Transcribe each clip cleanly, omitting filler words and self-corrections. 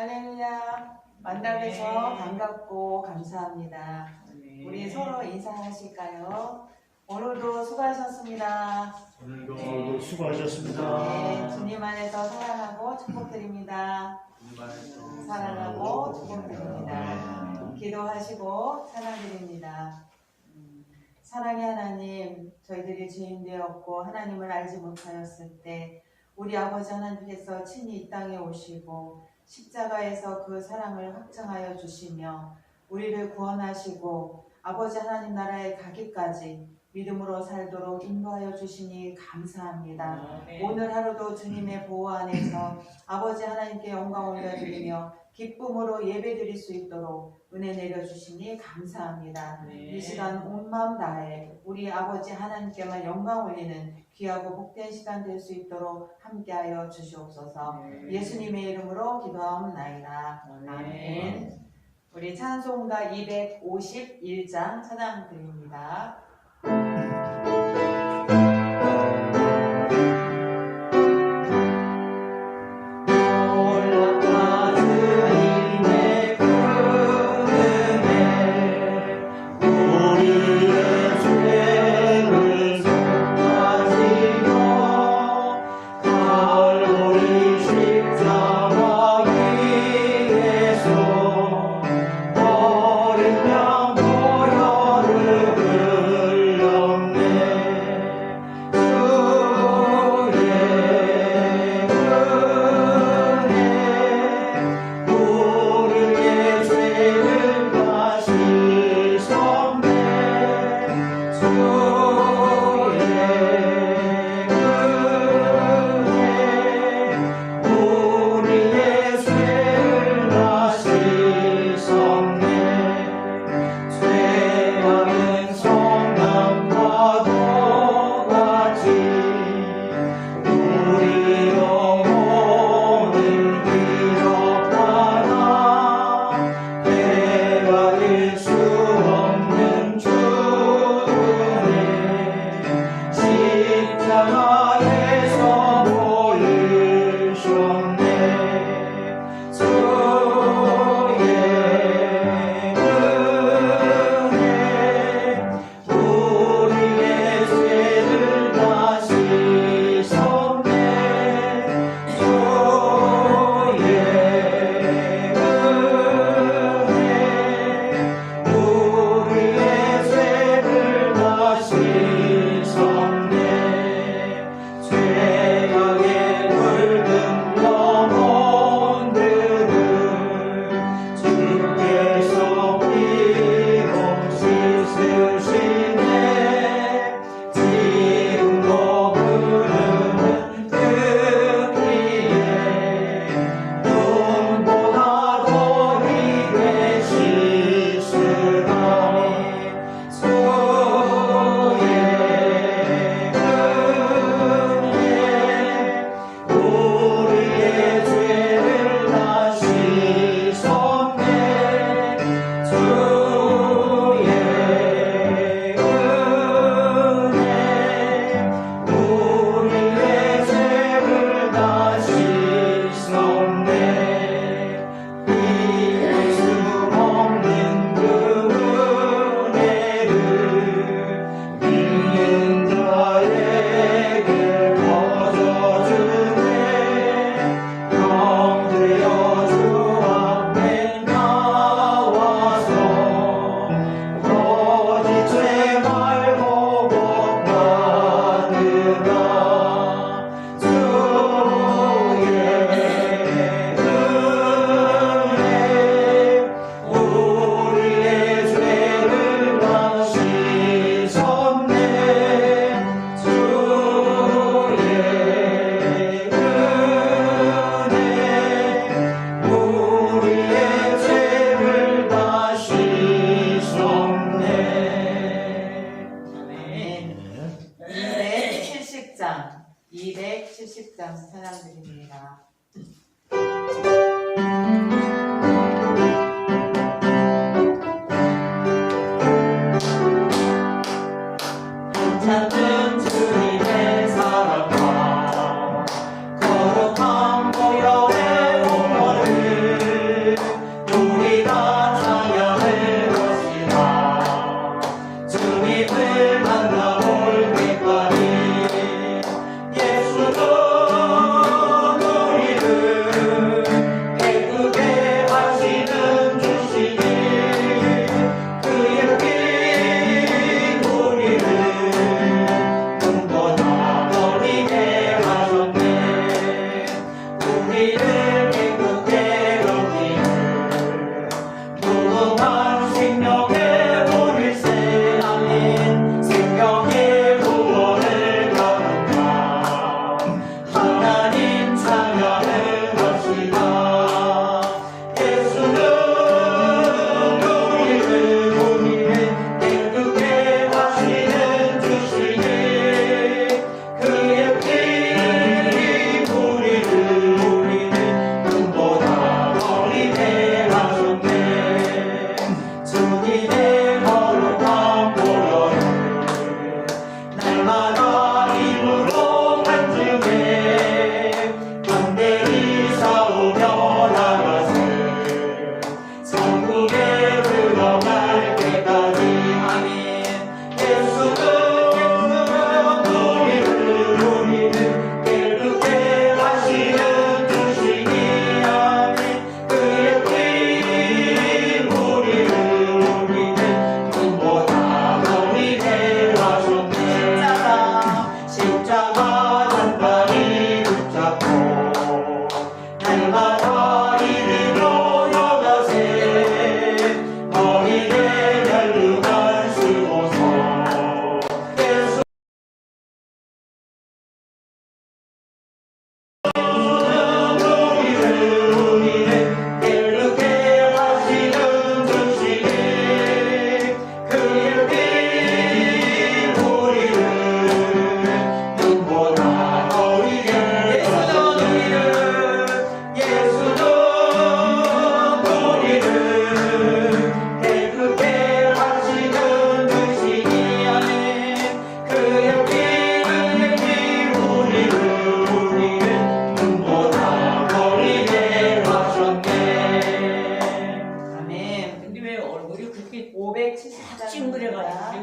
할렐루야. 만나뵈서 반갑고 감사합니다. 우리 서로 인사하실까요? 오늘도 수고하셨습니다. 오늘도 수고하셨습니다. 네, 주님 안에서 사랑하고 축복드립니다. 사랑하고 축복드립니다. 기도하시고 찬양드립니다. 사랑의 하나님, 저희들이 죄인 되었고 하나님을 알지 못하였을 때 우리 아버지 하나님께서 친히 이 땅에 오시고 십자가에서 그 사랑을 확증하여 주시며 우리를 구원하시고 아버지 하나님 나라에 가기까지 믿음으로 살도록 인도하여 주시니 감사합니다. 오늘 하루도 주님의 보호 안에서 아버지 하나님께 영광 올려드리며 기쁨으로 예배드릴 수 있도록 은혜 내려주시니 감사합니다. 이 시간 온 마음 다해 우리 아버지 하나님께만 영광 올리는 귀하고 복된 시간 될 수 있도록 함께하여 주시옵소서. 예수님의 이름으로 기도하옵나이다. 아멘. 우리 찬송가 251장 찬양 드립니다. 거룩한 보혈의 공로를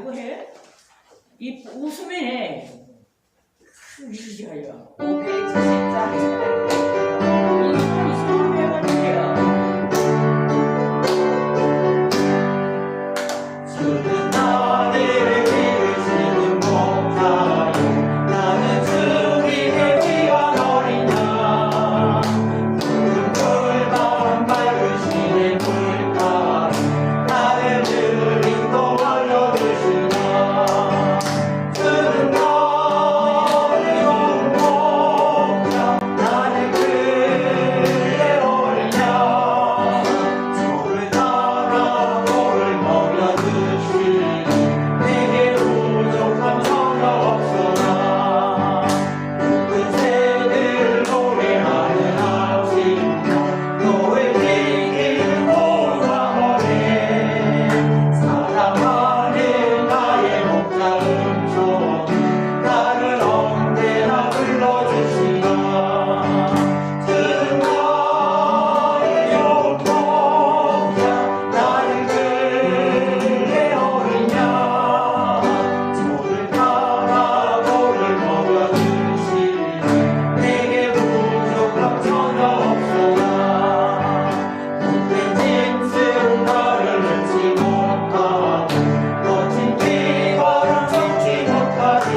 아니고 해? 이 웃음에 큰 일이 하여. 570장 이거 이상하게 해가지고요. 주는 나를 기르시는 목자요 나는 주님의 귀한 어린 양 푸른 풀바람 밝으시는 물가로 나를 늘 인도하여 주시나 주는 나를 좋은 목자 나는 그의 어린 양 저를 따라 돌을 먹여주시니 내게 부족함 전혀 없으나 묵은 새들 노래하는 아침경 너의 비기는 보상원에 사랑하는 나의 목자 음성 나를 언제나 불러주시나 주는 나의 좋은 목자 나는 그의 어린 양 저를 따라 돌을 먹여주시니 내게 부족함 전혀 없으나 못된 짐승 나를 늙지 못하고 거친 비바람 섞지 못하지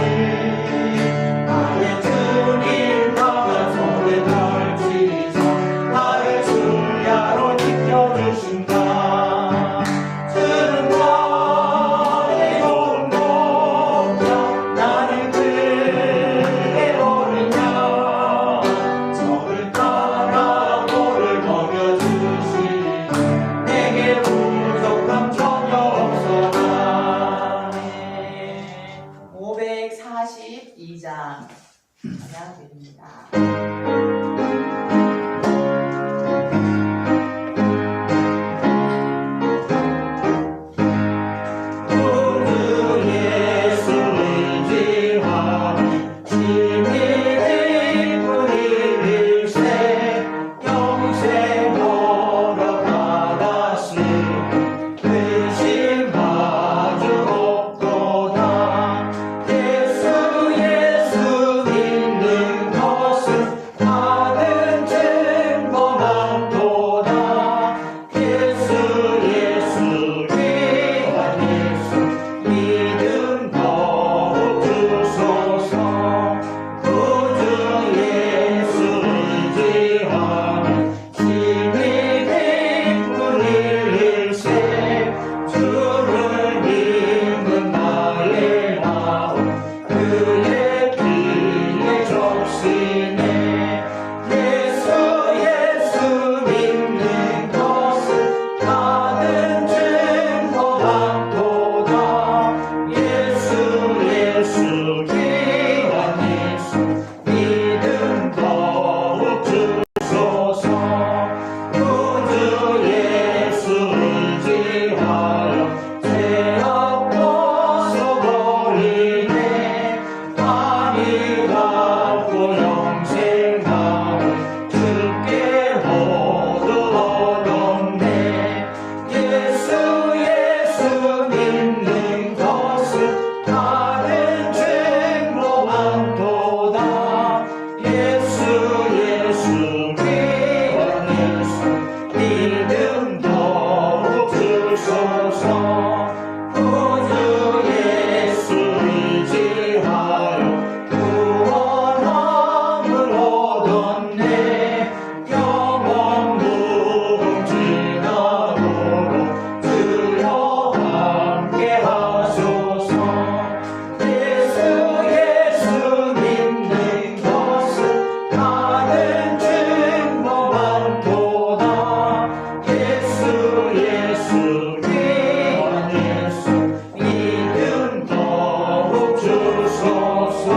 나의 주님 강한 손을 펼치사 나를 주야로 지켜주신다 주는 나의 좋은 목자 나는 그의 어린 양 저를 따라 돌을 먹여주시니 내게 부족함 전혀 없으나 542장 찬양드립니다. 우주 예수 의지하니 심히 기쁜 일일세 영생 보러 가다시 의심 마주 없도다 예수 믿는 것은 다른 증거만 도다 예수 귀한 예수 믿음 더욱 주소서 구주 예수 의지하니 심히 기쁜 일일세 주를 믿는 나의 마음 그의 피에 적시네 예수 믿는 것은 다른 증거만 도다 예수 귀한 예수 믿음 더욱 주소서 구주 예수 의지하여 죄악 벗어버리네 많이 갚고 영생 가고 주께 모두 얻었네 예수 믿는 것은 다른 증거만 도다 예수 귀한 예수 믿음 더욱 주소서 구주 예수 의지하여 구원함을 얻었네 영원 무궁지나도록 주여 함께 하소서 예수 믿는 것은 다른 증거만 도다 예수 귀한 예수 믿음 더욱 주소서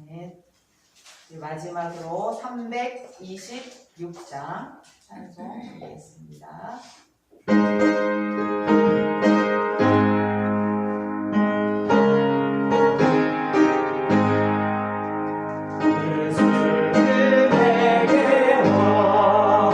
네. 이제 마지막으로 326장 찬송 드리겠습니다. 예수님에게 와오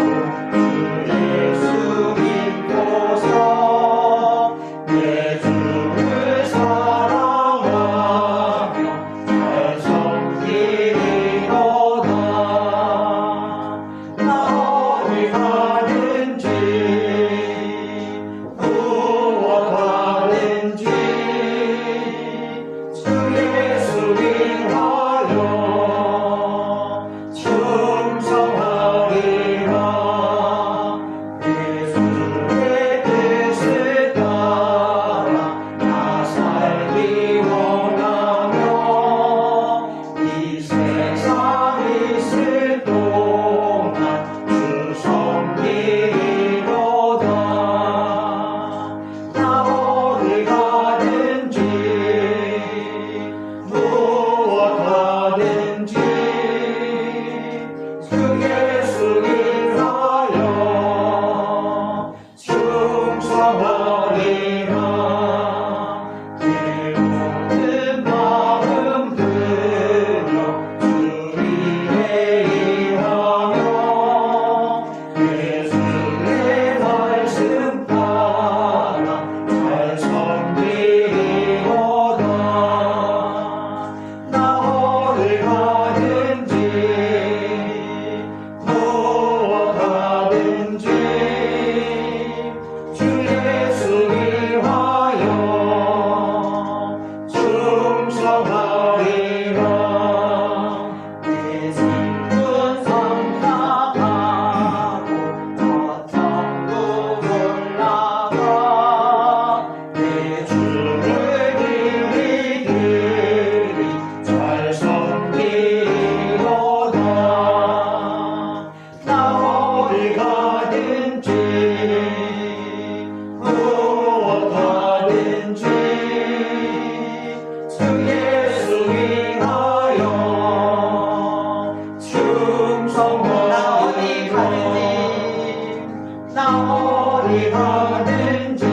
나 어디 가든지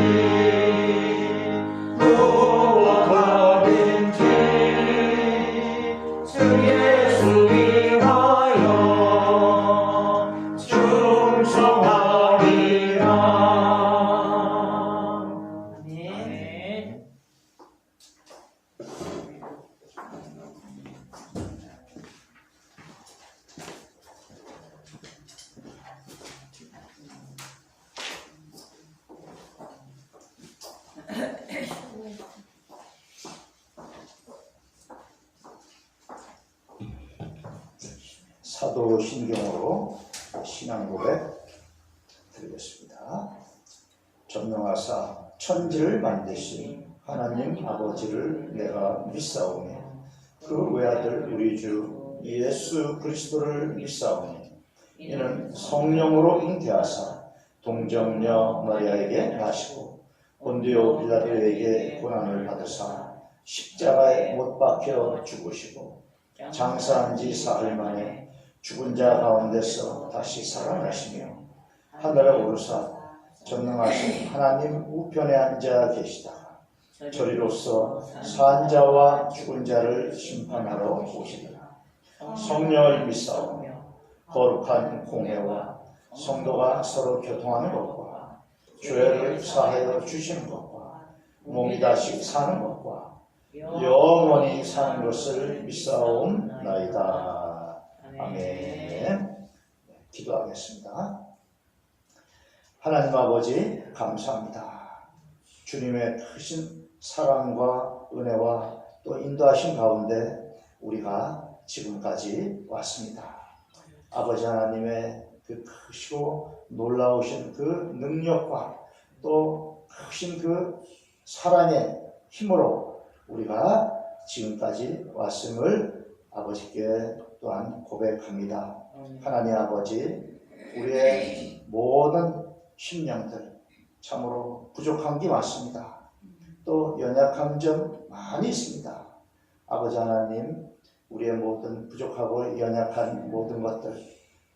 무엇하든지 주 예수 위하여 충성하리라. 아멘. 아멘. 사도신경으로 신앙 고백 드리겠습니다. 전능하사 천지를 만드신 하나님 아버지를 내가 믿사오니 그 외아들 우리 주 예수 그리스도를 믿사오니 이는 성령으로 잉태하사 동정녀 마리아에게 나시고 본디오 빌라도에게 고난을 받으사 십자가에 못 박혀 죽으시고 장사한 지 사흘 만에 죽은 자 가운데서 다시 살아나시며 하늘에 오르사 전능하신 하나님 우편에 앉아 계시다가 저리로서 산 자와 죽은 자를 심판하러 오시리라. 성령을 믿사오며 거룩한 공회와 성도가 서로 교통하는 것과 죄를 사하여 주시는 것과 몸이 다시 사는 것과 영원히 사는 것을 믿사옵나이다. 아멘. 기도하겠습니다. 하나님 아버지 감사합니다. 주님의 크신 사랑과 은혜와 또 인도하신 가운데 우리가 지금까지 왔습니다. 아버지 하나님의 그 크시고 놀라우신 그 능력과 또 크신 그 사랑의 힘으로 우리가 지금까지 왔음을 아버지께 또한 고백합니다. 하나님 아버지, 우리의 모든 심령들 참으로 부족한 게 많습니다. 또 연약한 점 많이 있습니다. 아버지 하나님, 우리의 모든 부족하고 연약한 모든 것들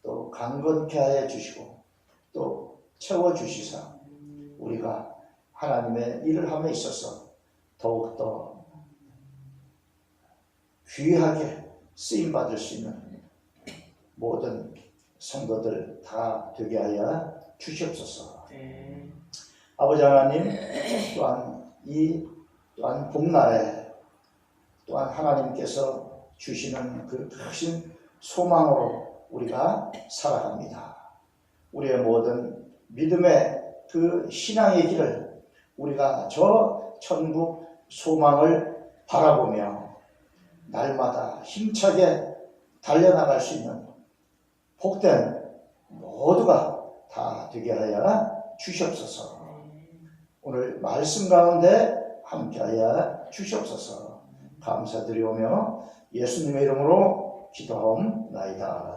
또 강건케 하여 주시고 또 채워주시사 우리가 하나님의 일을 함에 있어서 더욱더 귀하게 쓰임받을 수 있는 모든 성도들 다 되게 하여 주시옵소서. 아버지 하나님, 또한 봄날에 또한 하나님께서 주시는 그 크신 소망으로 우리가 살아갑니다. 우리의 모든 믿음의 그 신앙의 길을 우리가 저 천국 소망을 바라보며 날마다 힘차게 달려나갈 수 있는 복된 모두가 다 되게 하여 주시옵소서. 오늘 말씀 가운데 함께하여 주시옵소서. 감사드리오며 예수님의 이름으로 기도하옵나이다.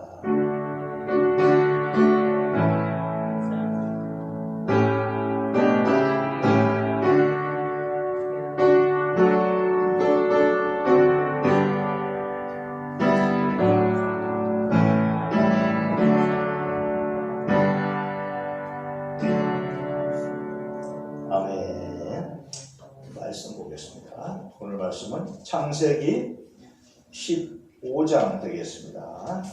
아멘. 말씀 보겠습니다. 오늘 말씀은 창세기 15장 되겠습니다.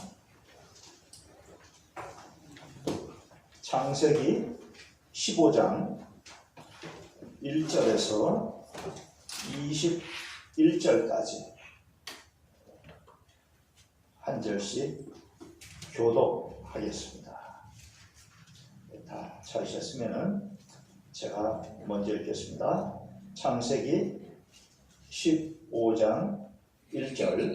창세기 15장 1절에서 21절까지 한 절씩 교독하겠습니다. 다 찾으셨으면 제가 먼저 읽겠습니다. 창세기 15장 1절.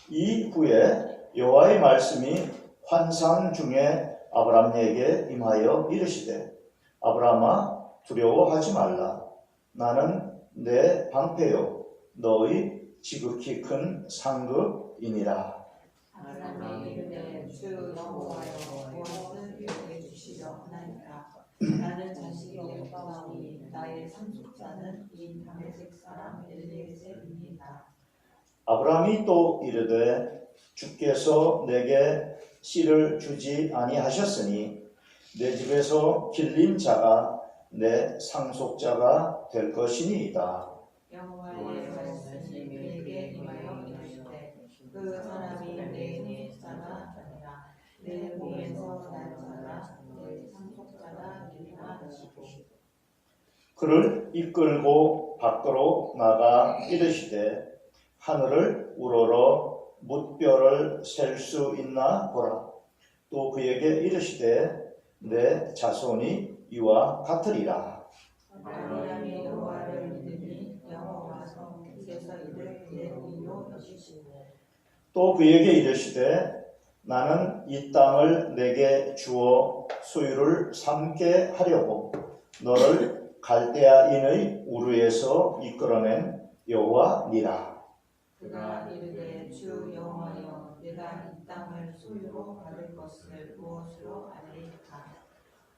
이후에 여호와의 말씀이 환상 중에 아브람에게 임하여 이르시되 아브람아 두려워하지 말라. 나는 내 방패요 너희 지극히 큰 상급이니라. 아브라함이 이르되 주 여호와여 무엇을 이루게 주시려 하나이까. 나는 자식이 없사오니 나의 상속자는 이 다메섹 사람 엘리에셀입니다. 아브라함이 또 이르되 주께서 내게 씨를 주지 아니하셨으니 내 집에서 길린 자가 내 상속자가 될 것이니이다. 여호와의 말씀이 그에게 임하여 이르시되 그 사람이 내 자가 아니라 내 몸에서 난 자라 내 상속자가 되리라 하시고 그를 이끌고 밖으로 나가 이르시되 하늘을 우러러 뭇별을 셀 수 있나 보라. 또 그에게 이르시되 내 자손이 이와 같으리라. 아브라함이 여호와를 믿으니 여호와서 그에서 이를 그의 의로 여기시고 또 그에게 이르시되 나는 이 땅을 내게 주어 소유를 삼게 하려고 너를 갈대아인의 우르에서 이끌어낸 여호와니라. 그가 이르되 주 여호와여 내가 이 땅을 소유로 받을 것을 무엇으로 알리까.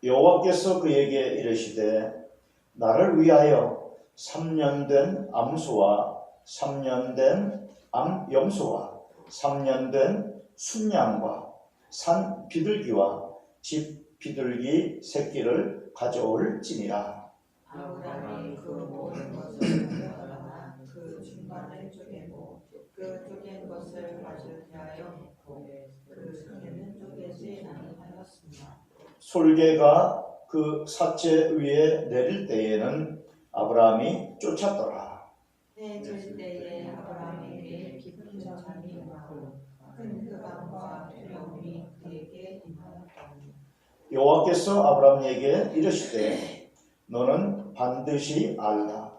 여호와께서 그에게 이르시되 나를 위하여 3년 된 암소와 3년 된 암염소와 3년 된 순양과 산 비둘기와 집 비둘기 새끼를 가져올지니라. 아브라함이 그 모든 것을 가져다가 그 중간을 쪼개고 그 쪼갠 것을 가지게 하여 놓고 그 개는 쪼개지 아니하였습니다. 솔개가 그 삿제 위에 내릴 때에는 아브라함이 쫓았더라. 해 질 때에 아브라함에게 깊은 잠이 임하고 큰 흑암과 두려움이 그에게 임하였더니 여호와께서 아브라함에게 이르시되 너는 반드시 알라.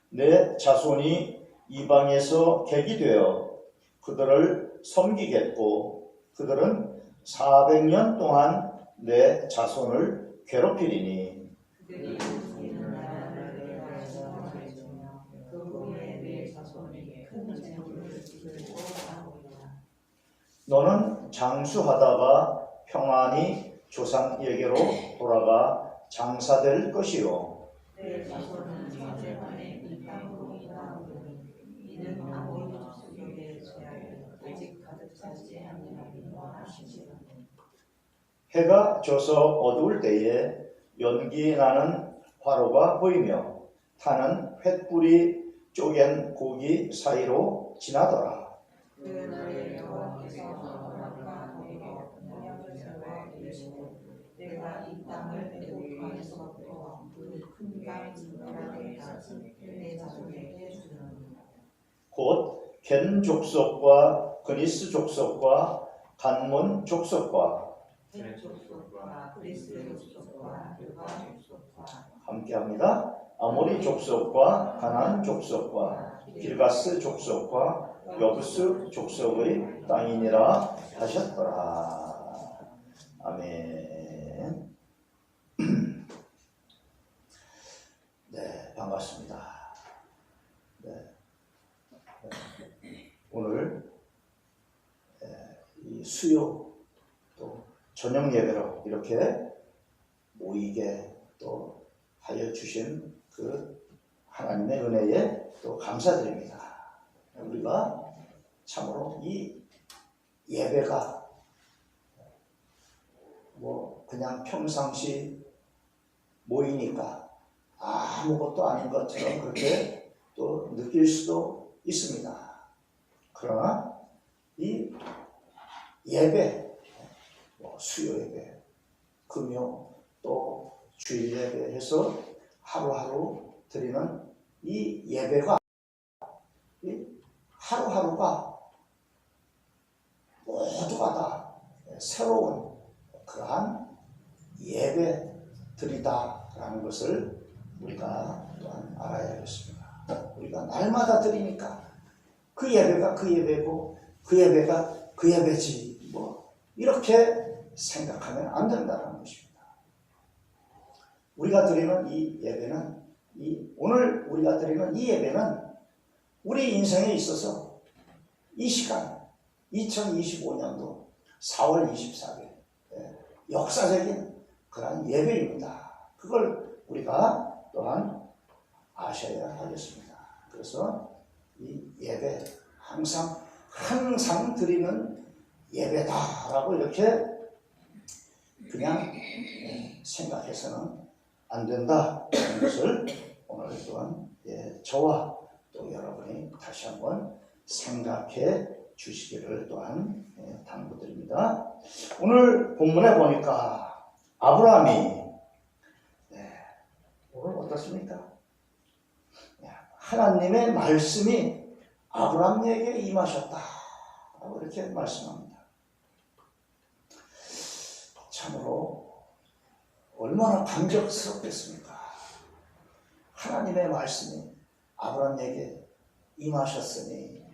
내 자손이 이방에서 객이 되어 그들을 섬기겠고 그들은 400년 동안 내 자손을 괴롭히리니 그들이 섬기는 나라를 내가 정하겠으며 그 후에 내 자손이 큰 재물을 이끌고 나오리라. 너는 장수하다가 평안히 조상에게로 돌아가 장사될 것이요 내 자손은 사제만의 이 땅으로 나오리니 이는 아모리 족속에게 제하여 아직 가득 차지 아니하리라 하시니라. 해가 져서 어두울 때에 연기 나는 화로가 보이며 타는 횃불이 쪼갠 고기 사이로 지나더라. 그날에 여호와께서 아브라함과 너희로 언약을 세워 이르시되 내가 이 땅을 애굽에서부터 그큰강 진메라까지 내 자손에게 주느니라. 곧 겐 족속과 그니스 족속과 간몬 족속과 헷 족속과 그리스 족속과 유다 족속과 함께합니다. 아모리 족속과 가나안 족속과 길가스 족속과 여부스 족속의 땅이니라 하셨더라. 아멘. 네, 반갑습니다. 네. 오늘 이 수요 또 저녁 예배로 이렇게 모이게 또 하여 주신 그 하나님의 은혜에 또 감사드립니다. 우리가 참으로 이 예배가 뭐 그냥 평상시 모이니까 아무것도 아닌 것처럼 그렇게 또 느낄 수도 있습니다. 그러나 이 예배, 수요 예배, 금요 또 주일 예배 해서 하루하루 드리는 이 예배가 이 하루하루가 모두가 다 새로운 그러한 예배 드리다라는 것을 우리가 또한 알아야겠습니다. 우리가 날마다 드리니까 그 예배가 그 예배고 그 예배가 그 예배지 뭐 이렇게 생각하면 안 된다는 것입니다. 우리가 드리는 이 예배는 오늘 우리가 드리는 이 예배는 우리 인생에 있어서 이 시간 2025년도 4월 24일 역사적인 그런 예배입니다. 그걸 우리가 또한 아셔야 하겠습니다. 그래서 이 예배 항상 드리는 예배다라고 이렇게 그냥 생각해서는 안 된다 하는 것을 오늘 또한 저와 또 여러분이 다시 한번 생각해 주시기를 또한 당부드립니다. 오늘 본문에 보니까 아브라함이 오늘 어떻습니까? 하나님의 말씀이 아브라함에게 임하셨다라고 이렇게 말씀합니다. 참으로 얼마나 감격스럽겠습니까? 하나님의 말씀이 아브라함에게 임하셨으니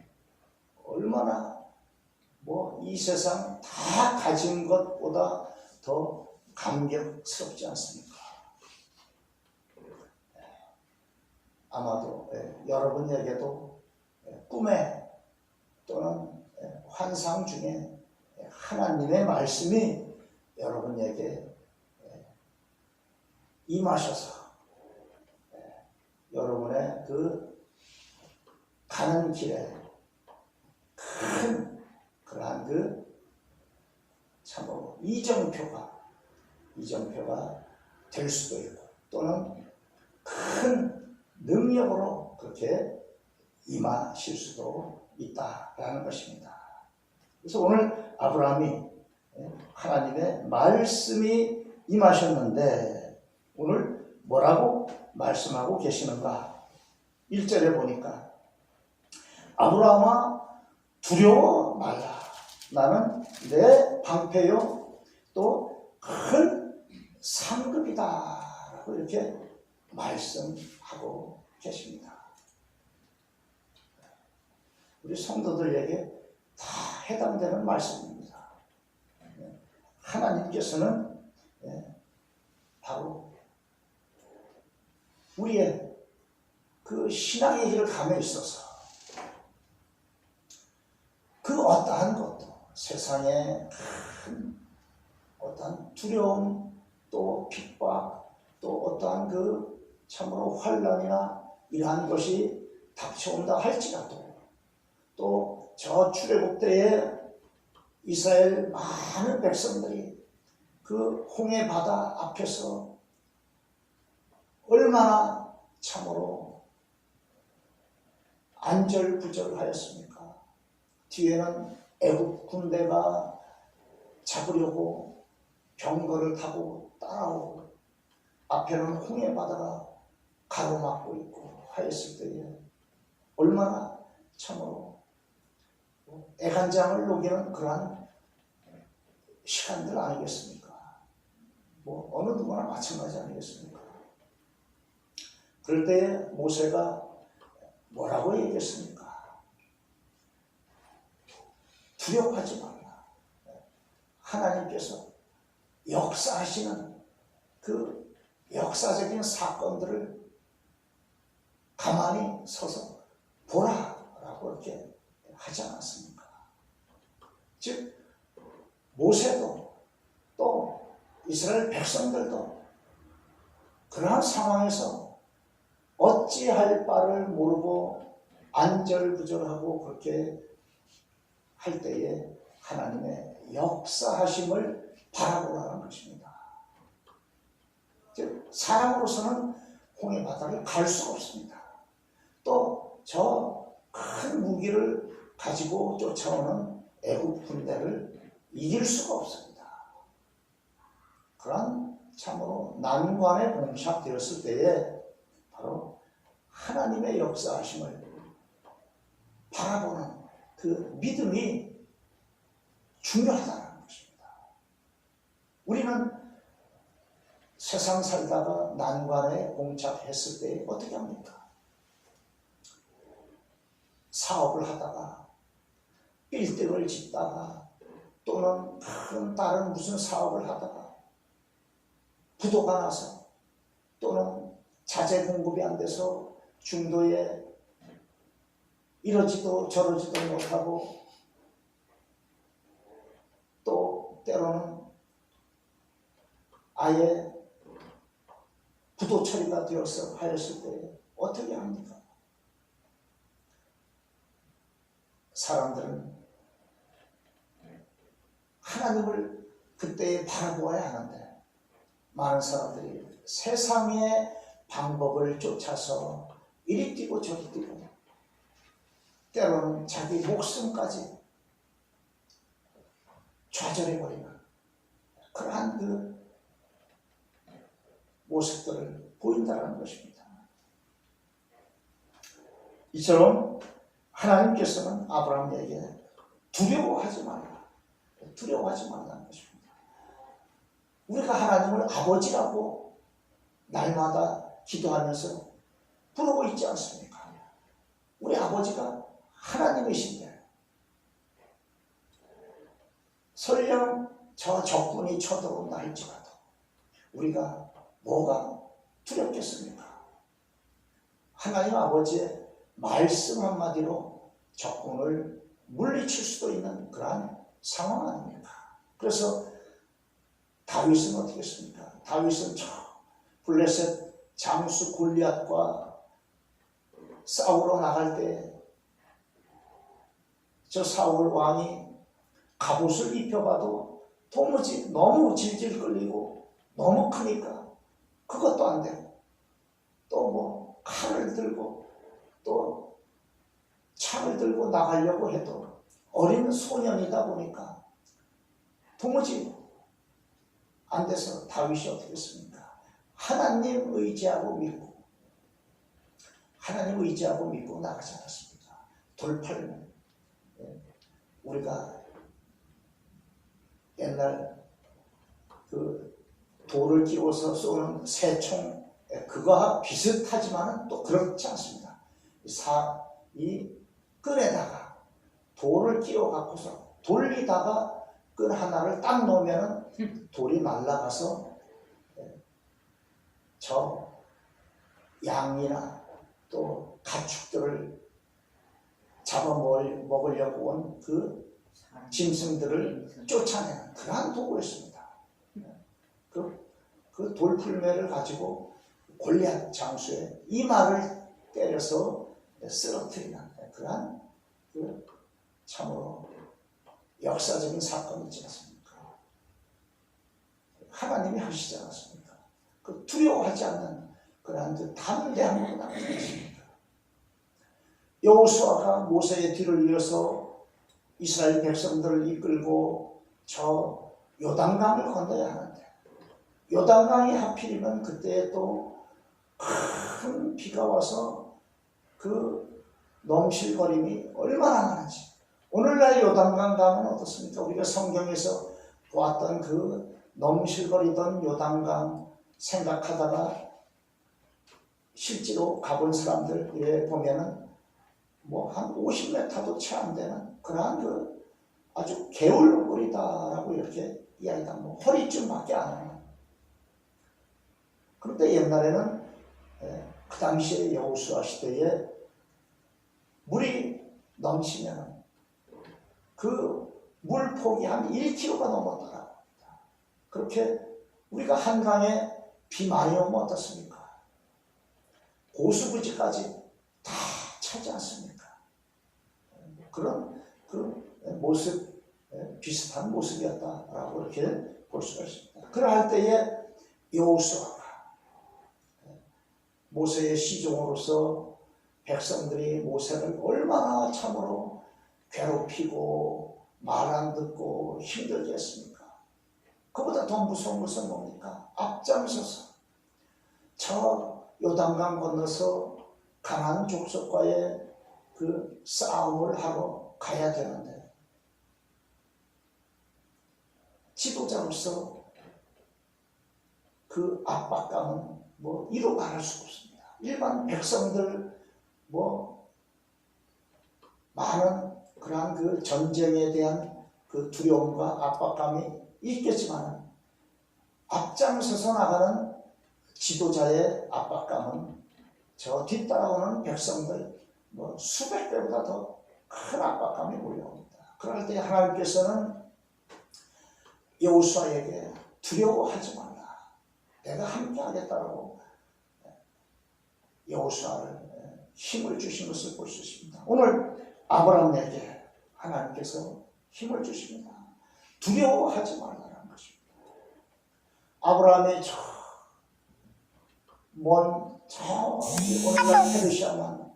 얼마나 이 세상 다 가진 것보다 더 감격스럽지 않습니까? 아마도 여러분에게도 꿈에 또는 환상 중에 하나님의 말씀이 여러분에게 임하셔서 여러분의 그 가는 길에 큰 그러한 참으로 이정표가 될 수도 있고 또는 큰 능력으로 그렇게 임하실 수도 있다라는 것입니다. 그래서 오늘 아브라함이 하나님의 말씀이 임하셨는데 오늘 뭐라고 말씀하고 계시는가? 1절에 보니까 아브라함아 두려워 말라. 나는 내 방패요 또 큰 상급이다 라고 이렇게 말씀하고 계십니다. 우리 성도들에게 다 해당되는 말씀입니다. 하나님께서는 바로 우리의 그 신앙의 길을 감에 있어서 그 어떠한 것도 세상에 큰 어떠한 두려움 또 핍박 또 어떠한 참으로 환난이나 이러한 것이 닥쳐온다 할지라도 또 저 출애굽 때에 이스라엘 많은 백성들이 그 홍해 바다 앞에서 얼마나 참으로 안절부절하였습니까? 뒤에는 애국 군대가 잡으려고 병거를 타고 따라오고 앞에는 홍해 바다가 가로막고 있고 하였을 때에 얼마나 참으로 애간장을 녹이는 그러한 시간들 아니겠습니까? 어느 누구나 마찬가지 아니겠습니까? 그럴 때에 모세가 뭐라고 얘기했습니까? 두려워하지 말라. 하나님께서 역사하시는 그 역사적인 사건들을 가만히 서서 보라라고 이렇게 하지 않았습니까? 즉 모세도 또 이스라엘 백성들도 그러한 상황에서 어찌할 바를 모르고 안절부절하고 그렇게 할 때에 하나님의 역사하심을 바라보라는 것입니다. 즉 사람으로서는 홍해 바다를 갈 수가 없습니다. 또 저 큰 무기를 가지고 쫓아오는 애국 군대를 이길 수가 없습니다. 그런 참으로 난관에 봉착되었을 때에 바로 하나님의 역사하심을 바라보는 그 믿음이 중요하다는 것입니다. 우리는 세상 살다가 난관에 봉착했을 때 어떻게 합니까? 사업을 하다가 빌딩을 짓다가 또는 큰 다른 무슨 사업을 하다가 부도가 나서 또는 자재 공급이 안 돼서 중도에 이러지도 저러지도 못하고 또 때로는 아예 부도 처리가 되어서 하였을 때 어떻게 합니까? 사람들은 하나님을 그때에 바라보아야 하는데 많은 사람들이 세상의 방법을 쫓아서 이리 뛰고 저리 뛰고 때로는 자기 목숨까지 좌절해버리는 그러한 그 모습들을 보인다는 것입니다. 이처럼 하나님께서는 아브라함에게 두려워하지 말라. 두려워하지 말라는 것입니다. 우리가 하나님을 아버지라고 날마다 기도하면서 부르고 있지 않습니까? 우리 아버지가 하나님이신데 설령 저 적군이 쳐들어온다 할지라도 우리가 뭐가 두렵겠습니까? 하나님 아버지의 말씀 한마디로 적군을 물리칠 수도 있는 그러한 상황 아닙니까? 그래서 다윗은 어떻게 했습니까? 다윗은 저 블레셋 장수 골리앗과 싸우러 나갈 때 저 사울 왕이 갑옷을 입혀봐도 도무지 너무 질질 끌리고 너무 크니까 그것도 안 되고 또 뭐 칼을 들고 또 창을 들고 나가려고 해도 어린 소년이다 보니까 도무지 안 돼서 다윗이 어떻게 했습니까? 하나님 의지하고 믿고 하나님 의지하고 믿고 나가지 않았습니까? 돌팔매 우리가 옛날 그 돌을 끼워서 쏘는 새총 그거와 비슷하지만은 또 그렇지 않습니다. 이 끈에다가 돌을 끼워 갖고서 돌리다가 끈 하나를 딱 놓으면은 돌이 날아가서 저 양이나 또 가축들을 잡아먹으려고 온 그 짐승들을 쫓아내는 그러한 도구였습니다. 그 돌풀매를 가지고 골리앗 장수의 이마를 때려서 쓰러뜨리는 그러한 그 참으로 역사적인 사건이지 않습니까? 하나님이 하시지 않았습니까? 그 두려워하지 않는 그러한 그 담대한 분이 나타났습니다. 여호수아가 모세의 뒤를 이어서 이스라엘 백성들을 이끌고 저 요단강을 건너야 하는데 요단강이 하필이면 그때 또 큰 비가 와서 그 넘실거림이 얼마나 많은지 오늘날 요단강 가면 어떻습니까? 우리가 성경에서 보았던 그 넘실거리던 요단강 생각하다가 실제로 가본 사람들 보면은 뭐 한 50m도 채 안 되는 그러한 그 아주 개울물이다라고 이렇게 이야기가 뭐 허리쯤밖에 안 해요. 그런데 옛날에는 그 당시에 여호수아 시대에 물이 넘치면 그 물폭이 한 1km가 넘었더라고요. 그렇게 우리가 한강에 비 많이 오면 어떻습니까? 고수부지까지 다 차지 않습니까? 그런 그 모습, 비슷한 모습이었다라고 이렇게 볼 수가 있습니다. 그러할 때에 여호수아가 모세의 시종으로서 백성들이 모세를 얼마나 참으로 괴롭히고 말 안 듣고 힘들게 했습니까? 그보다 더 무서운 것은 뭡니까? 앞장서서 저 요단강 건너서 가나안 족속과의 그 싸움을 하러 가야 되는데 지도자로서 그 압박감은 뭐 이루 말할 수 없습니다. 일반 백성들 뭐 많은 그러한 그 전쟁에 대한 그 두려움과 압박감이 있겠지만 앞장서서 나가는 지도자의 압박감은 저 뒤따라오는 백성들 뭐 수백 배보다 더 큰 압박감이 몰려옵니다. 그럴 때 하나님께서는 여호수아에게 두려워하지 말라. 내가 함께 하겠다라고 여호수아를 힘을 주신 것을 볼 수 있습니다. 오늘 아브라함에게 하나님께서 힘을 주십니다. 두려워하지 말라는 것입니다. 아브라함이 저기 오늘날 페르시아만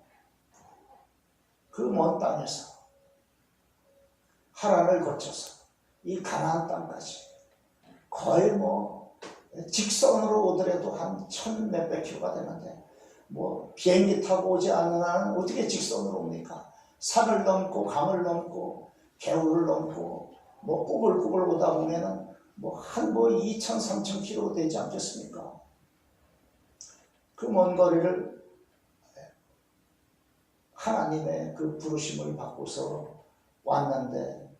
그 먼 땅에서 하란을 거쳐서 이 가나안 땅까지 거의 직선으로 오더라도 한 1000몇백 킬로가 되는데 비행기 타고 오지 않는 한은 어떻게 직선으로 옵니까? 산을 넘고 강을 넘고 개울을 넘고 꾸불꾸불 오다 보면은 한 2000, 3000 킬로 되지 않겠습니까? 그 먼 거리를 하나님의 그 부르심을 받고서 왔는데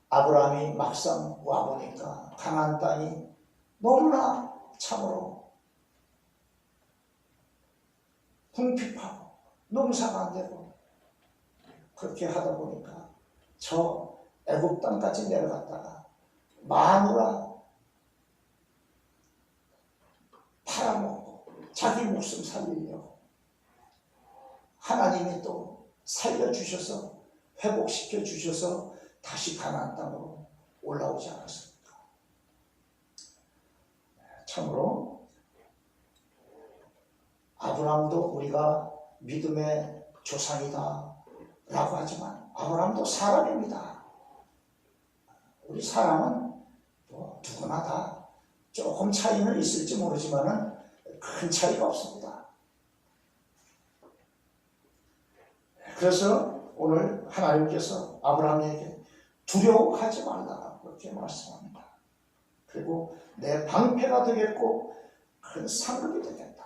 아브라함이 막상 와보니까 가나안 땅이 너무나 참으로 궁핍하고 농사가 안 되고 그렇게 하다 보니까 저 애굽 땅까지 내려갔다가 마누라 팔아먹고 자기 목숨 살리려고 하나님이 또 살려주셔서 회복시켜 주셔서 다시 가나안 땅으로 올라오지 않았습니까? 참으로 아브라함도 우리가 믿음의 조상이다 라고 하지만 아브라함도 사람입니다. 우리 사람은 누구나 다 조금 차이는 있을지 모르지만 큰 차이가 없습니다. 그래서 오늘 하나님께서 아브라함에게 두려워하지 말라 그렇게 말씀합니다. 그리고 내 방패가 되겠고 큰 상급이 되겠다.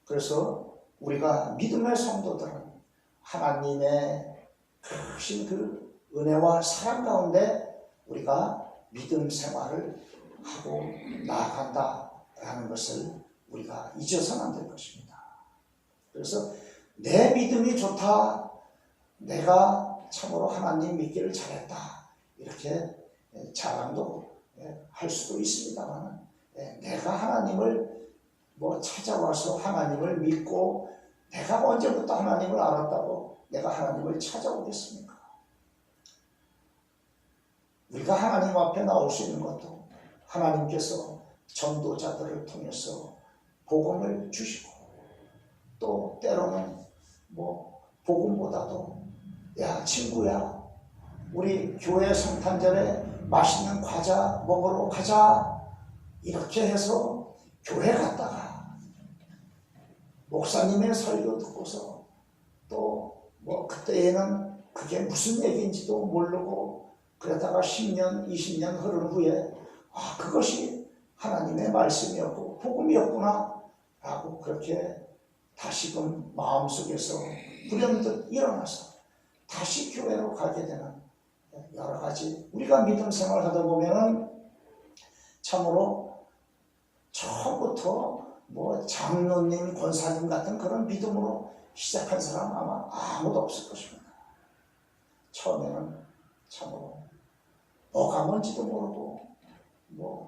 그래서 우리가 믿음의 성도들은 하나님의 크신 그 은혜와 사랑 가운데 우리가 믿음 생활을 하고 나아간다라는 것을 우리가 잊어서는 안 될 것입니다. 그래서 내 믿음이 좋다, 내가 참으로 하나님 믿기를 잘했다 이렇게 자랑도 할 수도 있습니다만 내가 하나님을 찾아와서 하나님을 믿고 내가 언제부터 하나님을 알았다고 내가 하나님을 찾아오겠습니까? 우리가 하나님 앞에 나올 수 있는 것도 하나님께서 전도자들을 통해서 복음을 주시고 또 때로는 복음보다도 야 친구야 우리 교회 성탄절에 맛있는 과자 먹으러 가자 이렇게 해서 교회 갔다가 목사님의 설교 듣고서 또 그때에는 그게 무슨 얘기인지도 모르고 그러다가 10년 20년 흐른 후에 그것이 하나님의 말씀이었고 복음이었구나 라고 그렇게 다시금 마음속에서 불현듯 일어나서 다시 교회로 가게 되는 여러 가지 우리가 믿음 생활을 하다 보면은 참으로 처음부터 장로님, 권사님 같은 그런 믿음으로 시작한 사람 아마 아무도 없을 것입니다. 처음에는 참으로 뭐가 뭔지도 모르고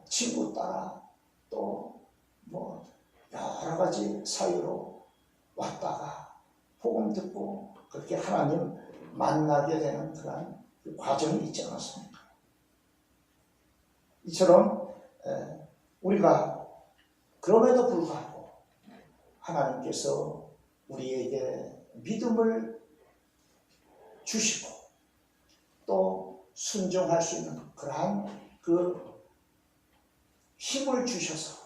친구 따라 또 여러 가지 사유로 왔다가 복음 듣고 그렇게 하나님 만나게 되는 그런 과정이 있지 않았습니까? 이처럼 우리가 그럼에도 불구하고 하나님께서 우리에게 믿음을 주시고 또 순종할 수 있는 그러한 그 힘을 주셔서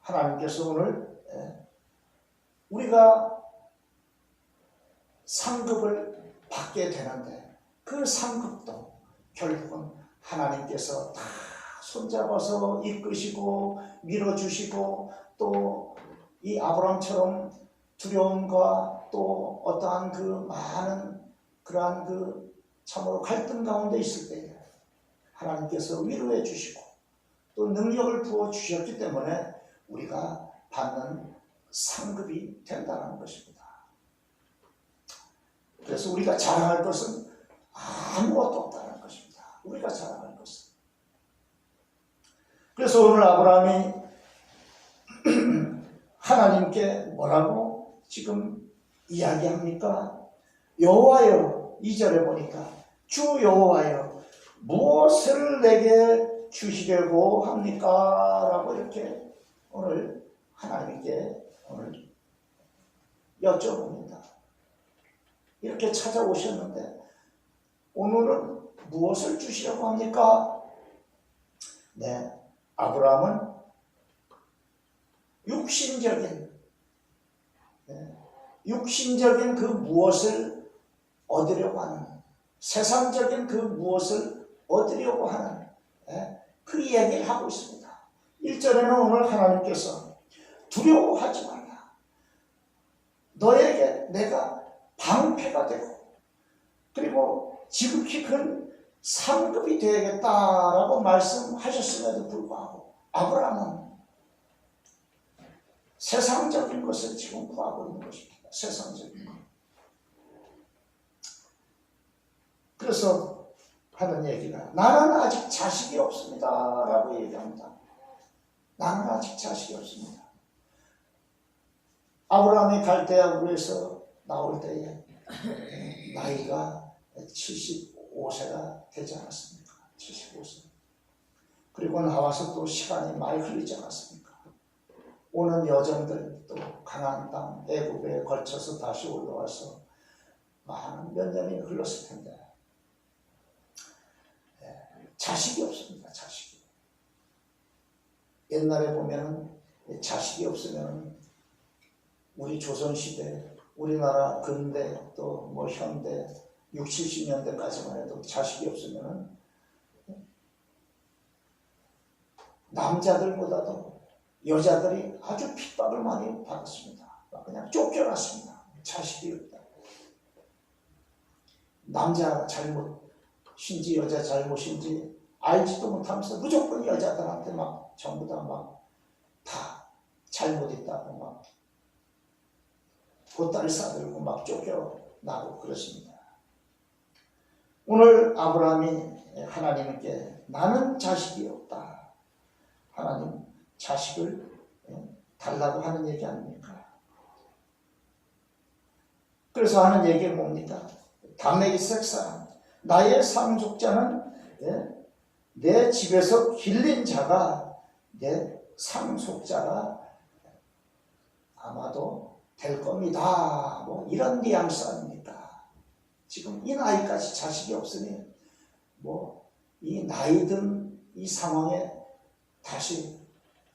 하나님께서 오늘 우리가 상급을 받게 되는데 그 상급도 결국은 하나님께서 다 손잡아서 이끄시고 밀어주시고 또 이 아브라함처럼 두려움과 또 어떠한 그 많은 그러한 그 참으로 갈등 가운데 있을 때에 하나님께서 위로해 주시고 또 능력을 부어 주셨기 때문에 우리가 받는 상급이 된다는 것입니다. 그래서 우리가 자랑할 것은 아무것도 없다는 것입니다. 우리가 자랑할 것은. 그래서 오늘 아브라함이 하나님께 뭐라고 지금 이야기합니까? 여호와여, 2절에 보니까 주 여호와여 무엇을 내게 주시려고 합니까? 라고 이렇게 오늘 하나님께 오늘 여쭤봅니다. 이렇게 찾아오셨는데 오늘은 무엇을 주시려고 합니까? 네, 아브라함은 육신적인 그 무엇을 얻으려고 하는, 세상적인 그 무엇을 얻으려고 하는 그 얘기를 하고 있습니다. 1절에는 오늘 하나님께서 두려워하지 말라. 너에게 내가 방패가 되고 그리고 지극히 큰 상급이 되겠다라고 말씀하셨음에도 불구하고 아브라함은 세상적인 것을 지금 구하고 있는 것입니다. 세상적인 것. 그래서 하는 얘기가 나는 아직 자식이 없습니다 라고 얘기합니다. 나는 아직 자식이 없습니다. 아브라함이 갈대아우르에서 나올 때에 나이가 75세가 되지 않았습니까? 75세. 그리고 나와서 또 시간이 많이 흘리지 않았습니까? 오는 여정들 또 가나안 땅 애굽에 걸쳐서 다시 올라와서 많은 몇 년이 흘렀을 텐데 자식이 없습니다. 자식이. 옛날에 보면은 자식이 없으면 우리 조선시대, 우리나라 근대 또 뭐 현대 60, 70년대까지만 해도 자식이 없으면 남자들보다도 여자들이 아주 핍박을 많이 받았습니다. 그냥 쫓겨났습니다. 자식이 없다. 남자 잘못인지 여자 잘못인지 알지도 못하면서 무조건 여자들한테 막 전부 다 다 잘못했다고 막 보따리 싸들고 막 쫓겨나고 그렇습니다. 오늘 아브라함이 하나님께 나는 자식이 없다. 하나님 자식을 달라고 하는 얘기 아닙니까? 그래서 하는 얘기가 뭡니까? 다메섹 사람 나의 상속자는 내 집에서 길린 자가 내 상속자가 아마도 될 겁니다. 뭐 이런 뉘앙스 아닙니까? 지금 이 나이까지 자식이 없으니 뭐 이 나이 든 이 상황에 다시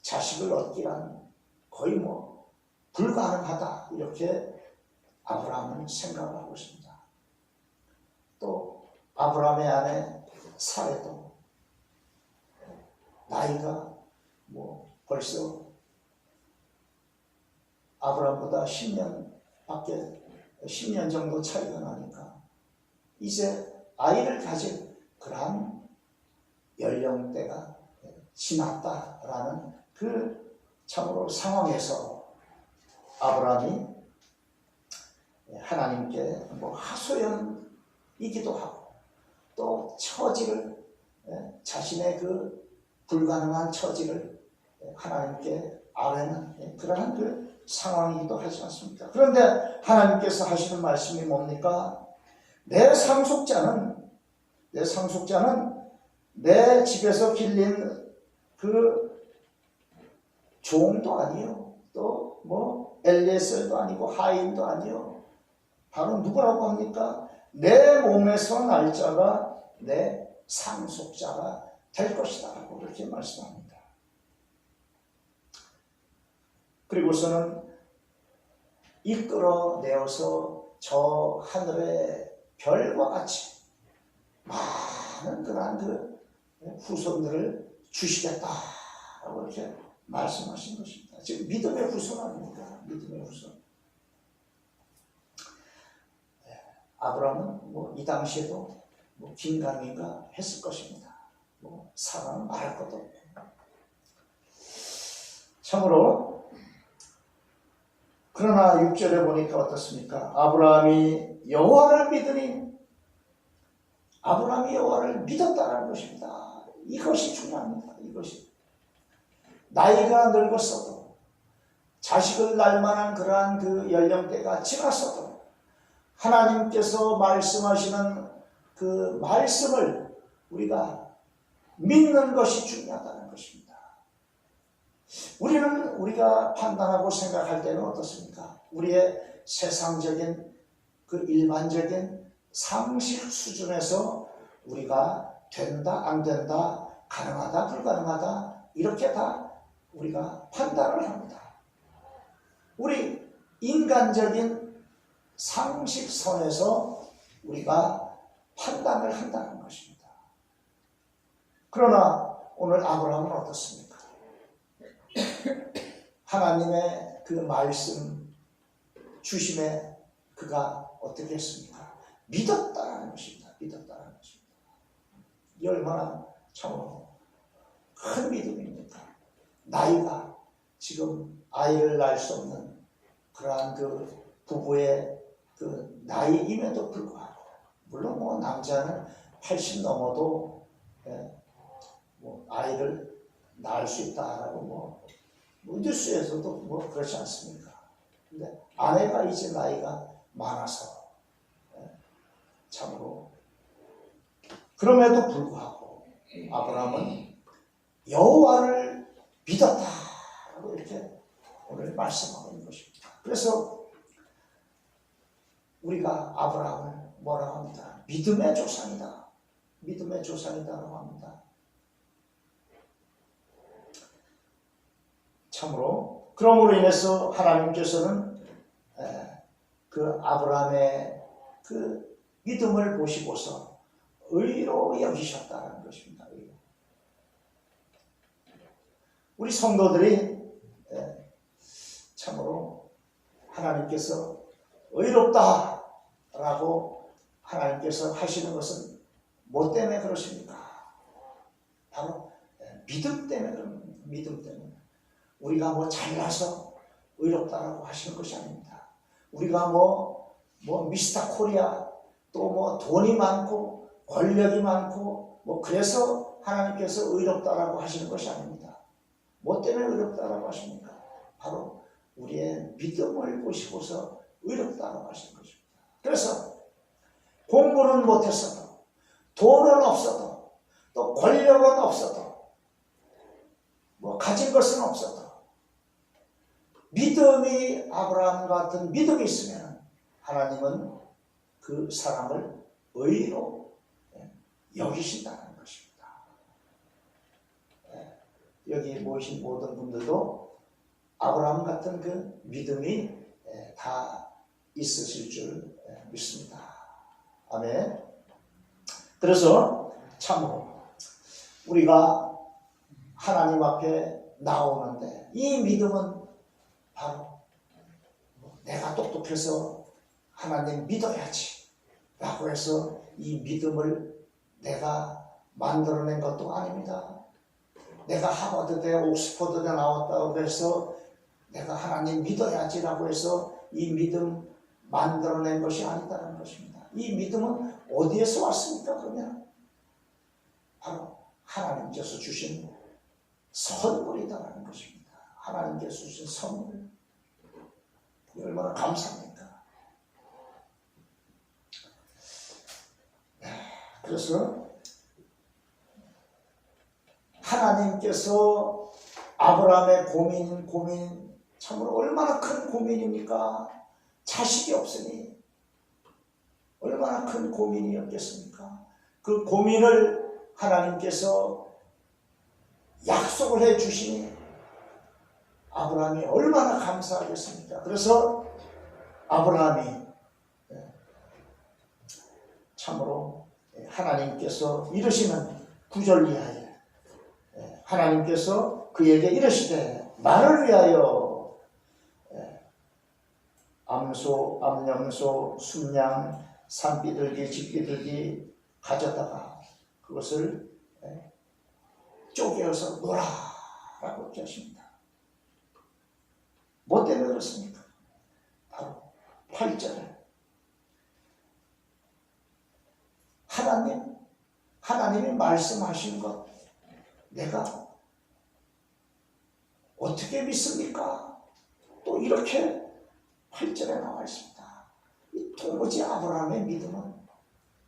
자식을 얻기란 거의 뭐 불가능하다 이렇게 아브라함은 생각을 하고 있습니다. 또 아브라함의 아내 사레도 나이가 뭐 벌써 아브라함보다 10년 정도 차이가 나니까 이제 아이를 가질 그러한 연령대가 지났다라는 그 참으로 상황에서 아브라함이 하나님께 뭐 하소연이기도 하고 또 처지를 자신의 그 불가능한 처지를 하나님께 아뢰는 그러한 그 상황이기도 하지 않습니까? 그런데 하나님께서 하시는 말씀이 뭡니까? 내 상속자는 내 집에서 길린 그 종도 아니요, 또 뭐 엘리에셀도 아니고 하인도 아니요. 바로 누구라고 합니까? 내 몸에서 날 자가 내 상속자가 될 것이다 라고 그렇게 말씀합니다. 그리고서는 이끌어내어서 저 하늘의 별과 같이 많은 그러한 그 후손들을 주시겠다라고 이렇게 말씀하신 것입니다. 지금 믿음의 후손 아닙니까? 믿음의 후손. 아브라함은 뭐 이 당시에도 뭐 긴가민가 했을 것입니다. 뭐 사람은 말할 것도 없고. 참으로 그러나 6절에 보니까 어떻습니까? 아브라함이 여호와를 믿었다는 것입니다. 이것이 중요합니다. 이것이 나이가 늙었어도 자식을 낳을 만한 그러한 그 연령대가 지났어도 하나님께서 말씀하시는 그 말씀을 우리가 믿는 것이 중요하다는 것입니다. 우리가 판단하고 생각할 때는 어떻습니까? 우리의 세상적인 그 일반적인 상식 수준에서 우리가 된다, 안 된다, 가능하다, 불가능하다 이렇게 다 우리가 판단을 합니다. 우리 인간적인 상식선에서 우리가 판단을 한다는 것입니다. 그러나 오늘 아브라함은 어떻습니까? 하나님의 그 말씀 주심에 그가 어떻게 했습니까? 믿었다는 것입니다. 믿었다는 것입니다. 이 얼마나 참으로 큰 믿음입니까? 나이가 지금 아이를 낳을 수 없는 그러한 그 부부의 그 나이임에도 불구하고, 물론 뭐 남자는 80 넘어도 뭐 아이를 낳을 수 있다라고 뭐 뉴스에서도 뭐 그렇지 않습니까? 근데 아내가 이제 나이가 많아서 참으로 그럼에도 불구하고 아브라함은 여호와를 믿었다라고 이렇게 오늘 말씀하고 있는 것입니다. 그래서 우리가 아브라함을 뭐라고 합니다? 믿음의 조상이다. 믿음의 조상이다라고 합니다. 참으로 그러므로 인해서 하나님께서는 그 아브라함의 그 믿음을 보시고서 의로 여기셨다는 것입니다. 의로. 우리 성도들이 참으로 하나님께서 의롭다라고 하나님께서 하시는 것은 뭐 때문에 그러십니까? 바로 믿음 때문에 그런 겁니다. 믿음 때문에. 우리가 뭐 잘나서 의롭다라고 하시는 것이 아닙니다. 우리가 뭐 미스터 코리아 또 뭐 돈이 많고 권력이 많고 뭐 그래서 하나님께서 의롭다라고 하시는 것이 아닙니다. 뭐 때문에 의롭다라고 하십니까? 바로 우리의 믿음을 보시고서 의롭다라고 하시는 것입니다. 그래서 공부는 못했어도 돈은 없어도 또 권력은 없어도 뭐 가진 것은 없어도 믿음이 아브라함 같은 믿음이 있으면 하나님은 그 사람을 의로 여기신다는 것입니다. 여기 모이신 모든 분들도 아브라함 같은 그 믿음이 다 있으실 줄 믿습니다. 아멘. 그래서 참으로 우리가 하나님 앞에 나오는데 이 믿음은 바로 내가 똑똑해서 하나님 믿어야지 라고 해서 이 믿음을 내가 만들어낸 것도 아닙니다. 내가 하버드대 옥스퍼드대 나왔다고 해서 내가 하나님 믿어야지 라고 해서 이 믿음 만들어낸 것이 아니다라는 것입니다. 이 믿음은 어디에서 왔습니까? 그러면 바로 하나님께서 주신 선물이다라는 것입니다. 하나님께서 주신 선물. 얼마나 감사합니까? 그래서 하나님께서 아브라함의 고민 참으로 얼마나 큰 고민입니까? 자식이 없으니 얼마나 큰 고민이었겠습니까? 그 고민을 하나님께서 약속을 해 주시니 아브라함이 얼마나 감사하겠습니까? 그래서 아브라함이 참으로 하나님께서 이르시는 구절 이하에 하나님께서 그에게 이르시되 나를 위하여 암소, 암염소, 순양, 산비둘기, 집비둘기 가져다가 그것을 쪼개어서 놓으라라고 이렇게 하십니다. 뭐 때문에 그렇습니까? 바로 8절에 하나님이 말씀하신 것 내가 어떻게 믿습니까? 또 이렇게 8절에 나와 있습니다. 이 도무지 아브라함의 믿음은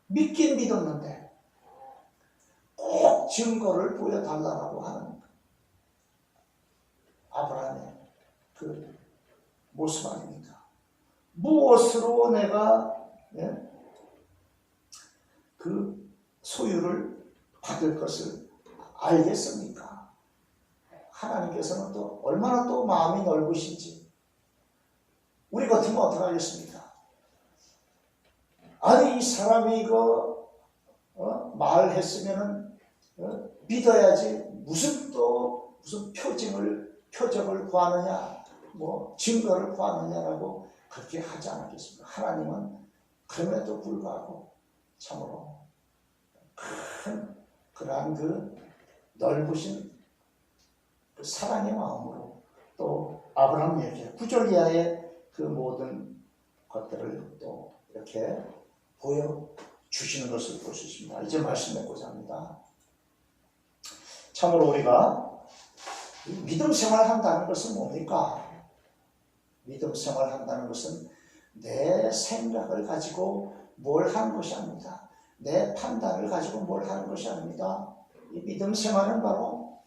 믿긴 믿었는데 증거를 보여달라고 하는 아브라함의 그 모습 아닙니까? 무엇으로 내가 그 소유를 받을 것을 알겠습니까? 하나님께서는 또 얼마나 또 마음이 넓으신지. 우리 같으면 어떻게 하겠습니까? 아니, 이 사람이 이거 말했으면은 믿어야지. 무슨 표적을 구하느냐, 뭐 증거를 구하느냐라고 그렇게 하지 않았겠습니까? 하나님은 그럼에도 불구하고 참으로 큰 그러한 그 넓으신 그 사랑의 마음으로 또 아브라함에게 9절 이하의 그 모든 것들을 또 이렇게 보여주시는 것을 볼 수 있습니다. 이제 말씀해보자 합니다. 참으로 우리가 믿음 생활한다는 것은 뭡니까? 믿음 생활한다는 것은 내 생각을 가지고 뭘 하는 것이 아닙니다. 내 판단을 가지고 뭘 하는 것이 아닙니다. 이 믿음 생활은 바로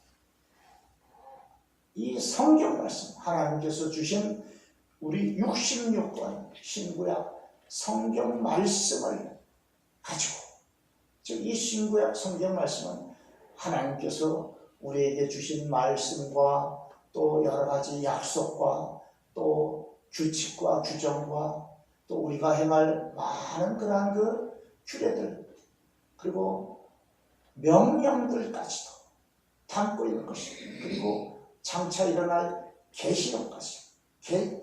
이 성경 말씀, 하나님께서 주신 우리 66권 신구약 성경 말씀을 가지고, 즉 이 신구약 성경 말씀은 하나님께서 우리에게 주신 말씀과 또 여러 가지 약속과 또 규칙과 규정과 또 우리가 행할 많은 그러한 그 규례들 그리고 명령들까지도 담고 있는 것입니다. 그리고 장차 일어날 계시록까지,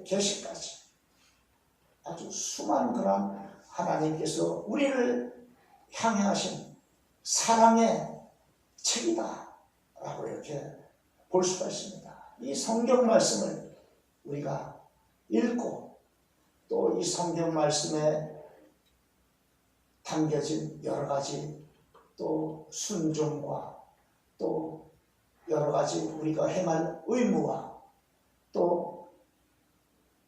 계시까지 아주 수많은 그런 하나님께서 우리를 향해 하신 사랑의 책이다 라고 이렇게 볼 수가 있습니다. 이 성경 말씀을 우리가 읽고 또 이 성경 말씀에 담겨진 여러 가지 또 순종과 또 여러 가지 우리가 행할 의무와 또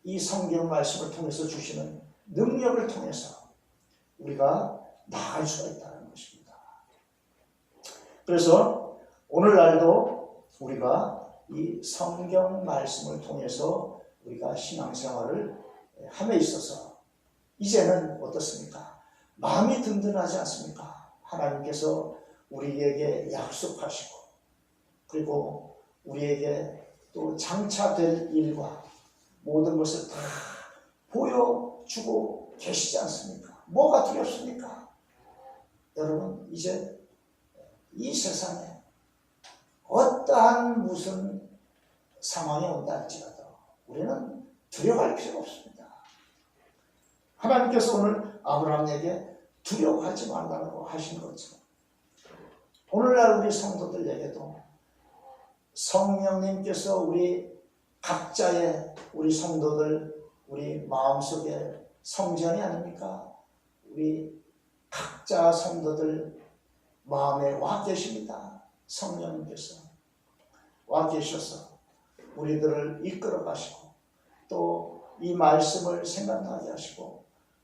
이 성경 말씀을 통해서 주시는 능력을 통해서 우리가 나아갈 수가 있다는 것입니다. 그래서 오늘날도 우리가 이 성경 말씀을 통해서 우리가 신앙생활을 함에 있어서 이제는 어떻습니까? 마음이 든든하지 않습니까? 하나님께서 우리에게 약속하시고 그리고 우리에게 또 장차 될 일과 모든 것을 다 보여주고 계시지 않습니까? 뭐가 두렵습니까? 여러분, 이제 이 세상에 어떠한 무슨 상황이 온다 할지라도 우리는 두려워할 필요가 없습니다. 하나님께서 오늘 아브라함에게 두려워하지 말라고 하신 것처럼 오늘날 우리 성도들에게도 성령님께서 우리 각자의 우리 성도들 우리 마음속에 성전이 아닙니까? 우리 각자 성도들 마음에 와 계십니다. 성령님께서 와 계셔서 우리들을 이끌어 가시고 또 이 말씀을 생각나게 하시고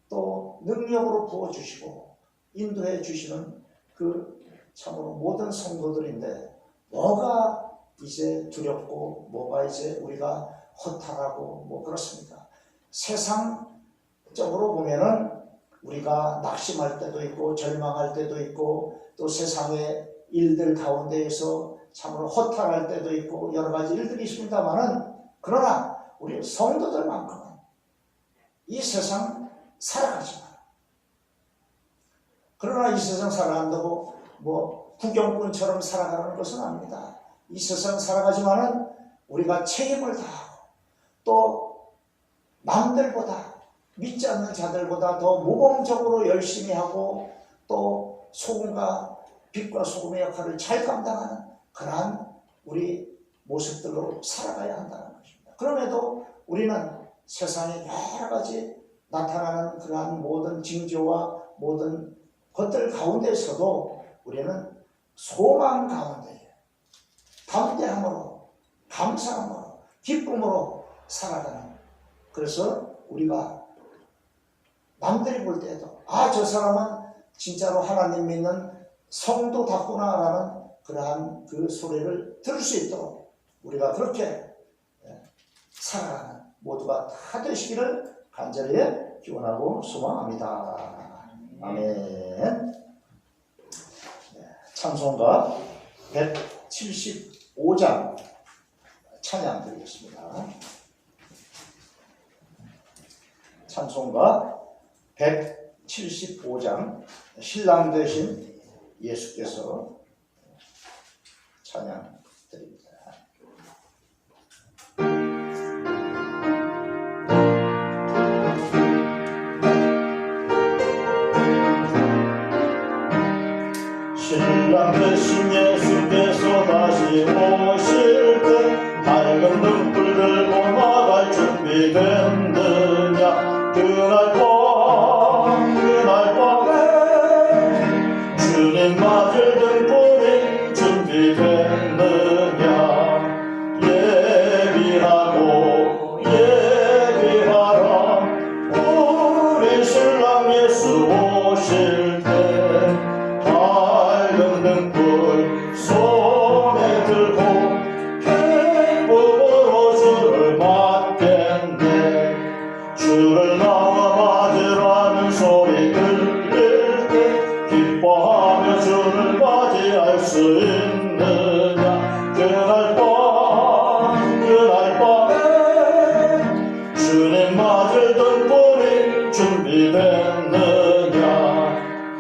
또 능력으로 부어주시고 인도해 주시는 그 참으로 모든 성도들인데 뭐가 이제 두렵고 뭐가 이제 우리가 허탈하고 뭐 그렇습니까? 세상적으로 보면은 우리가 낙심할 때도 있고 절망할 때도 있고 또 세상의 일들 가운데에서 참으로 허탈할 때도 있고 여러 가지 일들이 있습니다만은 그러나 우리 성도들만큼은 이 세상 살아가지만 그러나 이 세상 살아간다고 뭐 구경꾼처럼 살아가는 것은 아닙니다. 이 세상 살아가지만은 우리가 책임을 다하고 또 남들보다 믿지 않는 자들보다 더 모범적으로 열심히 하고 또 소금과 빛과 소금의 역할을 잘 감당하는 그러한 우리 모습들로 살아가야 한다는 것입니다. 그럼에도 우리는 세상에 여러 가지 나타나는 그러한 모든 징조와 모든 것들 가운데서도 우리는 소망 가운데 담대함으로 감사함으로 기쁨으로 살아가는 그래서 우리가 남들이 볼 때에도 아, 저 사람은 진짜로 하나님 믿는 성도답구나라는 그러한 그 소리를 들을 수 있도록 우리가 그렇게 살아가는 모두가 다 되시기를 간절히 기원하고 소망합니다. 아멘. 찬송가 175장 찬양 드리겠습니다. 찬송가 175장 신랑 되신 예수께서 찬양 드립니다. 신랑 되신 예수께서 다시 오실 때 밝은 등불 들고 나갈 준비됐느냐. 그날 밤에 주님 맞을 등불이 준비됐느냐. 예비하라 우리 신랑 예수 오실 때 밝은 등불 손에 들고 행복으로 주를 맞겠네. 주를 나와 맞으라는 소리 들릴 때 기뻐하며 주를 맞이할 수 있느냐. 그날 밤에 주님 맞을 등불이 준비됐느냐.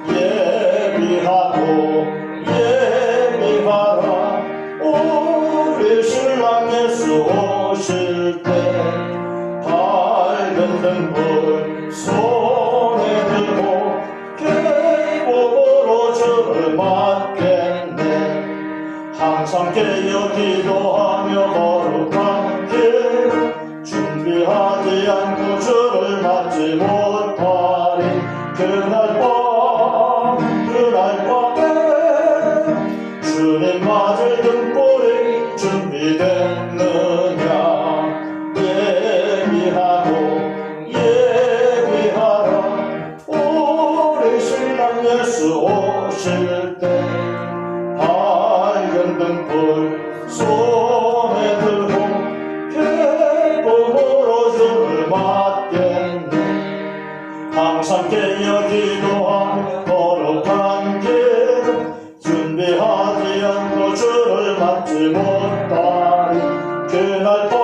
예비하라 우리 신랑 예수 오실 때 밝은 등불 손에 들고 기쁨으로 주를 맞겠네. 항상 깨어 기도하며 거룩한 길 준비하지 않고 주를 맞지 못하리. 그날 밤에 주님 맞을 등불이 준비됐느냐. 예비하라 우리 신랑 예수 오실 때 밝은 등불 손에 들고 기쁨으로 주를 맞겠네. 항상 깨어 기도하며 거룩한 길 준비하지 않고 주를 맞지 못하리. 그날 밤에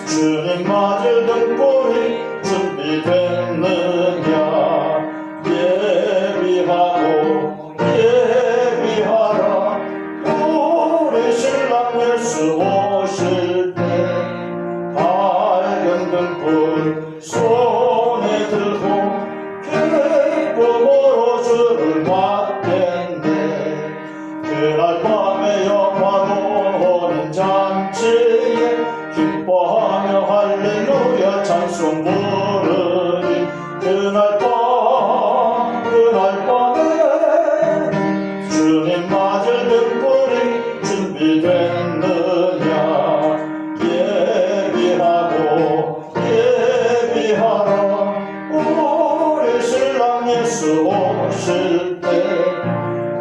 주님 맞을 등불이 준비됐느냐. 예비하라 우리 신랑 예수 오실 때 밝은 등불 손에 들고 기쁨으로 주를 맞겠네. 그날 밤에 영화로운 잔치에 기뻐하며 할렐루야 찬송 부르리. 그날 밤에 주님 맞을 등불이 준비됐느냐. 예비하라 우리 신랑 예수 오실 때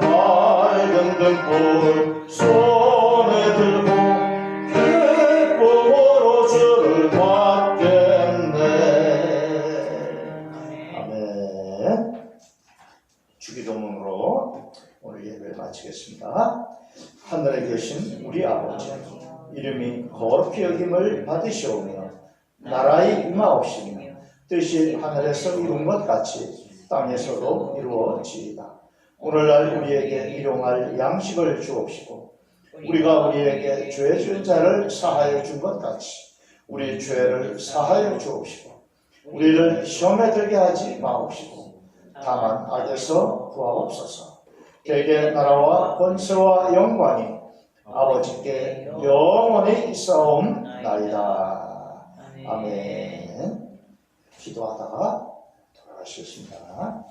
밝은 등불 손에 들고 기쁨으로 주를 맞겠네. 아멘. 주기도문으로 오늘 예배를 마치겠습니다. 하늘에 계신 우리 아버지 이름이 거룩히 여김을 받으시오며 나라의 임하옵시며 뜻이 하늘에서 이룬 것 같이 땅에서도 이루어지이다. 오늘날 우리에게 일용할 양식을 주옵시고 우리가 우리에게 죄 지은 자를 사하여 준 것 같이 우리 죄를 사하여 주옵시고 우리를 시험에 들게 하지 마옵시고 다만 악에서 구하옵소서. 대개 나라와 권세와 영광이 아버지께 영원히 있사옵나이다. 아멘. 기도하다가 돌아가시겠습니다.